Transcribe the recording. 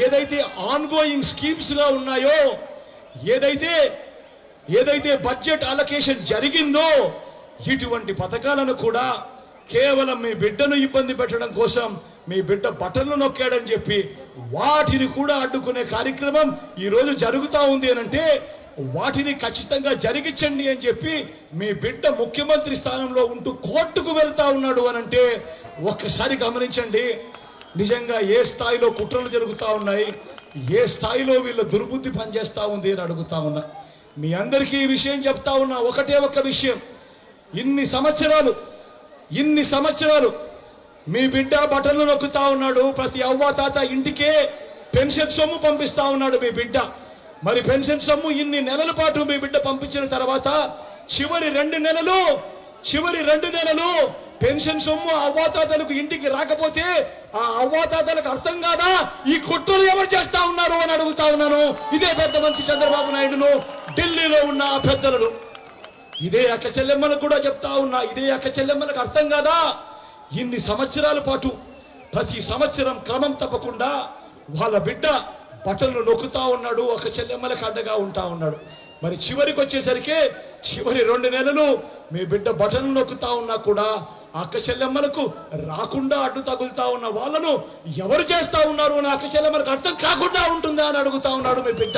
ఏదైతే ongoing schemes గా ఉన్నాయో, ఏదైతే బడ్జెట్ అలొకేషన్ జరిగిందో, ఇటువంటి పథకాలను కూడా కేవలం మీ బిడ్డను ఇబ్బంది పెట్టడం కోసం, మీ బిడ్డ బటన్లు నొక్కాడని చెప్పి వాటిని కూడా అడ్డుకునే కార్యక్రమం ఈరోజు జరుగుతూ ఉంది అనంటే, వాటిని ఖచ్చితంగా జరిగించండి అని చెప్పి మీ బిడ్డ ముఖ్యమంత్రి స్థానంలో ఉంటూ కోర్టుకు వెళ్తా ఉన్నాడు అనంటే ఒక్కసారి గమనించండి. నిజంగా ఏ స్థాయిలో కుట్రలు జరుగుతూ ఉన్నాయి, ఏ స్థాయిలో వీళ్ళ దుర్బుద్ధి పనిచేస్తూ ఉంది అని అడుగుతా ఉన్నా. మీ అందరికీ ఈ విషయం చెప్తా ఉన్నా, ఒకటే ఒక్క విషయం. ఇన్ని సంవత్సరాలు మీ బిడ్డ బటన్లు నొక్కుతా ఉన్నాడు. ప్రతి అవ్వాతాత ఇంటికే పెన్షన్ సొమ్ము పంపిస్తా ఉన్నాడు మీ బిడ్డ. మరి పెన్షన్ సొమ్ము ఇన్ని నెలల పాటు మీ బిడ్డ పంపించిన తర్వాత చివరి రెండు నెలలు పెన్షన్ సొమ్ము అవ్వాతాతలకు ఇంటికి రాకపోతే ఆ అవ్వాతాతలకు అర్థం కాదా ఈ కుట్రలు ఎవరు చేస్తా ఉన్నారు అని అడుగుతా ఉన్నాను. ఇదే పెద్ద మనిషి చంద్రబాబు నాయుడును, ఢిల్లీలో ఉన్న ఆ పెద్దలను, ఇదే అక్క చెల్లెమ్మలకు కూడా చెప్తా ఉన్నా. ఇదే అక్క చెల్లెమ్మలకు అర్థం కాదా ఇన్ని సంవత్సరాల పాటు ప్రతి సంవత్సరం క్రమం తప్పకుండా వాళ్ళ బిడ్డ బటన్లు నొక్కుతా ఉన్నాడు, ఒక చెల్లెమ్మలకు అడ్డగా ఉంటా ఉన్నాడు. మరి చివరికి వచ్చేసరికి చివరి 2 నెలలు మీ బిడ్డ బటన్లు నొక్కుతా ఉన్నా కూడా అక్క చెల్లెమ్మలకు రాకుండా అడ్డు తగులుతా ఉన్న వాళ్ళను ఎవరు చేస్తా ఉన్నారు అని అక్క చెల్లెమ్మలకు అర్థం కాకుండా ఉంటుందా అని అడుగుతా ఉన్నాడు మీ బిడ్డ.